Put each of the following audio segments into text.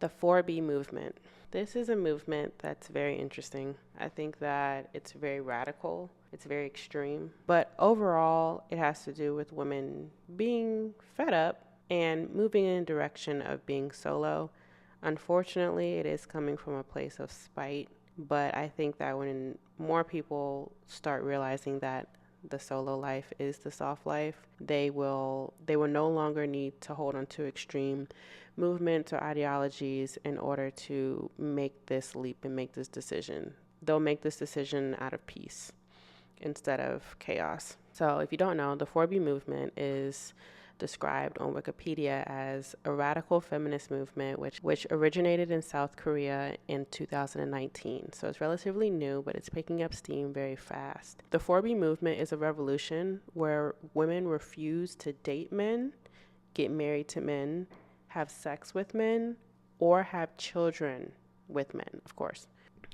The 4B movement. This is a movement that's very interesting. I think that it's very radical, it's very extreme, but overall, it has to do with women being fed up and moving in a direction of being solo. Unfortunately, it is coming from a place of spite, but I think that when more people start realizing that the solo life is the soft life, they will no longer need to hold on to extreme movements or ideologies in order to make this leap and make this decision. They'll make this decision out of peace instead of chaos. So if you don't know, the 4B movement is described on Wikipedia as a radical feminist movement which originated in South Korea in 2019. So it's relatively new, but it's picking up steam very fast. The 4B movement is a revolution where women refuse to date men, get married to men, have sex with men, or have children with men, of course.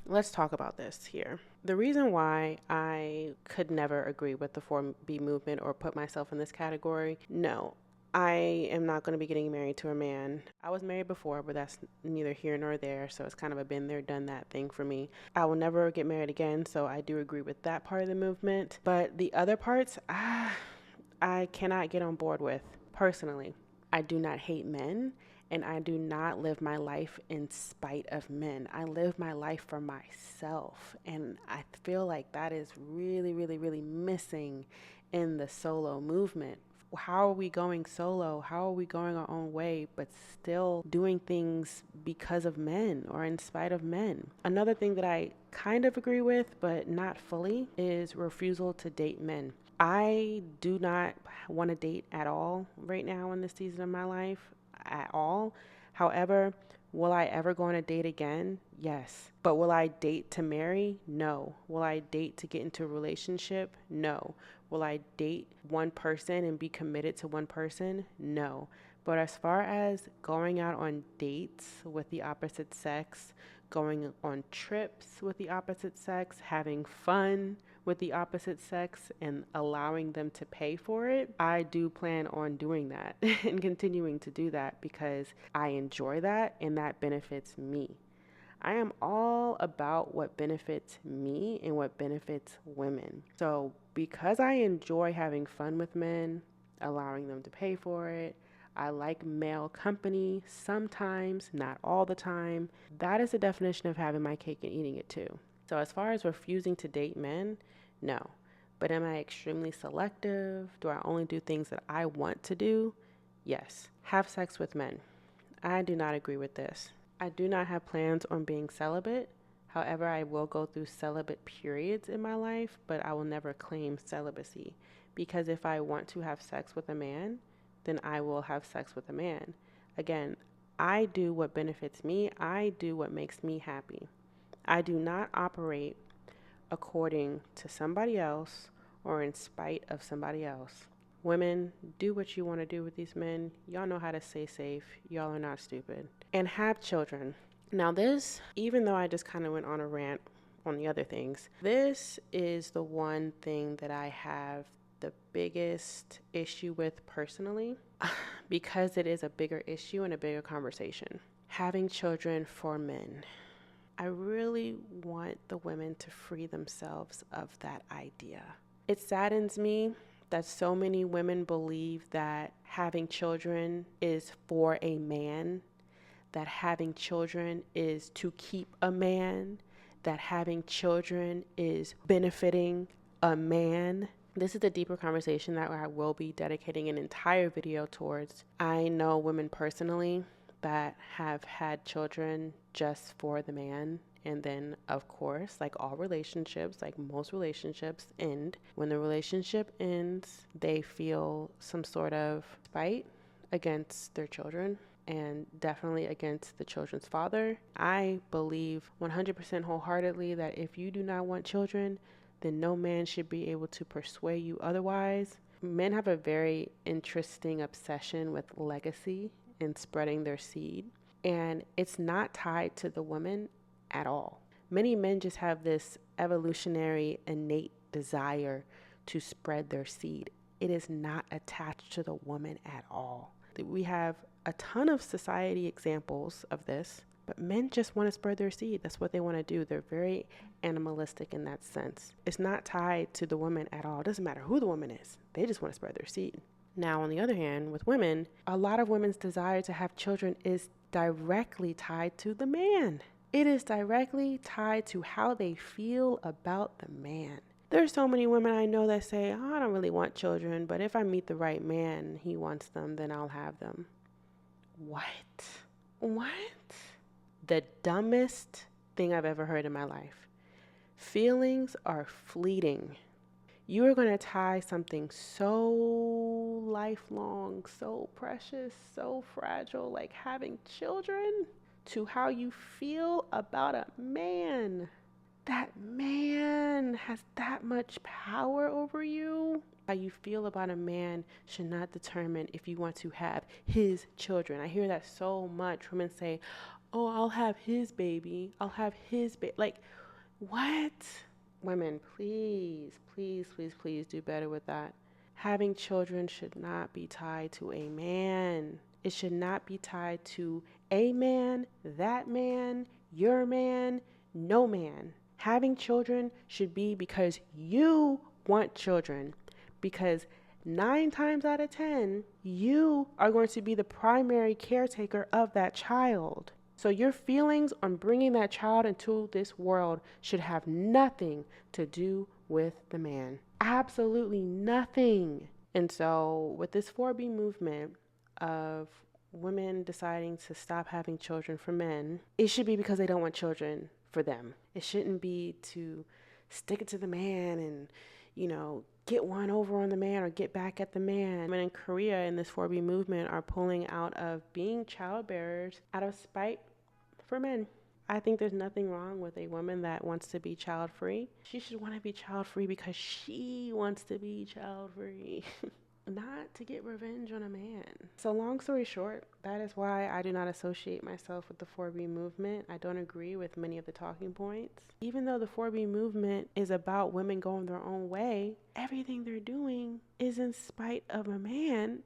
Let's talk about this here. The reason why I could never agree with the 4B movement or put myself in this category, no, I am not going to be getting married to a man. I was married before, but that's neither here nor there, so it's kind of a been there, done that thing for me. I will never get married again, so I do agree with that part of the movement. But the other parts, I cannot get on board with, personally. I do not hate men. And I do not live my life in spite of men. I live my life for myself. And I feel like that is really, really, really missing in the solo movement. How are we going solo? How are we going our own way, but still doing things because of men or in spite of men? Another thing that I kind of agree with, but not fully, is refusal to date men. I do not want to date at all right now in this season of my life. At all. However, will I ever go on a date again? Yes. But will I date to marry? No. Will I date to get into a relationship? No. Will I date one person and be committed to one person? No. But as far as going out on dates with the opposite sex, going on trips with the opposite sex, having fun with the opposite sex and allowing them to pay for it, I do plan on doing that and continuing to do that because I enjoy that and that benefits me. I am all about what benefits me and what benefits women. So because I enjoy having fun with men, allowing them to pay for it, I like male company sometimes, not all the time. That is the definition of having my cake and eating it too. So as far as refusing to date men, no. But am I extremely selective? Do I only do things that I want to do? Yes. Have sex with men. I do not agree with this. I do not have plans on being celibate. However, I will go through celibate periods in my life, but I will never claim celibacy. Because if I want to have sex with a man, then I will have sex with a man. Again, I do what benefits me. I do what makes me happy. I do not operate according to somebody else or in spite of somebody else. Women, do what you want to do with these men. Y'all know how to stay safe. Y'all are not stupid. And have children. Now this, even though I just kind of went on a rant on the other things, this is the one thing that I have the biggest issue with personally because it is a bigger issue and a bigger conversation. Having children for men. I really want the women to free themselves of that idea. It saddens me that so many women believe that having children is for a man, that having children is to keep a man, that having children is benefiting a man. This is a deeper conversation that I will be dedicating an entire video towards. I know women personally that have had children just for the man. And then, of course, like all relationships, like most relationships end. When the relationship ends, they feel some sort of spite against their children and definitely against the children's father. I believe 100% wholeheartedly that if you do not want children, then no man should be able to persuade you otherwise. Men have a very interesting obsession with legacy and spreading their seed, and it's not tied to the woman at all. Many men just have this evolutionary innate desire to spread their seed. It is not attached to the woman at all. We have a ton of society examples of this, but men just want to spread their seed. That's what they want to do. They're very animalistic in that sense. It's not tied to the woman at all. It doesn't matter who the woman is. They just want to spread their seed. Now, on the other hand, with women, a lot of women's desire to have children is directly tied to the man. It is directly tied to how they feel about the man. There's so many women I know that say, oh, I don't really want children, but if I meet the right man and he wants them, then I'll have them. What? The dumbest thing I've ever heard in my life. Feelings are fleeting. You are going to tie something so lifelong, so precious, so fragile, like having children, to how you feel about a man. That man has that much power over you. How you feel about a man should not determine if you want to have his children. I hear that so much. Women say, oh, I'll have his baby. I'll have his baby. Like, what? Women, please do better with that. Having children should not be tied to a man. It should not be tied to a man, that man, your man, no man. Having children should be because you want children, because 9 times out of 10, you are going to be the primary caretaker of that child. So your feelings on bringing that child into this world should have nothing to do with the man. Absolutely nothing. And so with this 4B movement of women deciding to stop having children for men, it should be because they don't want children for them. It shouldn't be to stick it to the man and, get one over on the man or get back at the man. Women in Korea in this 4B movement are pulling out of being childbearers out of spite for men. I think there's nothing wrong with a woman that wants to be child-free. She should want to be child-free because she wants to be child-free. Not to get revenge on a man. So long story short, that is why I do not associate myself with the 4B movement. I don't agree with many of the talking points. Even though the 4B movement is about women going their own way, everything they're doing is in spite of a man,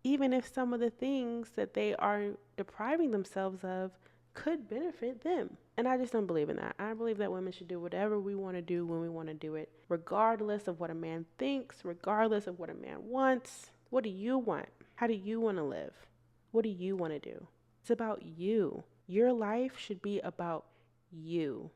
even if some of the things that they are depriving themselves of could benefit them. And I just don't believe in that. I believe that women should do whatever we want to do when we want to do it, regardless of what a man thinks, regardless of what a man wants. What do you want? How do you want to live? What do you want to do? It's about you. Your life should be about you.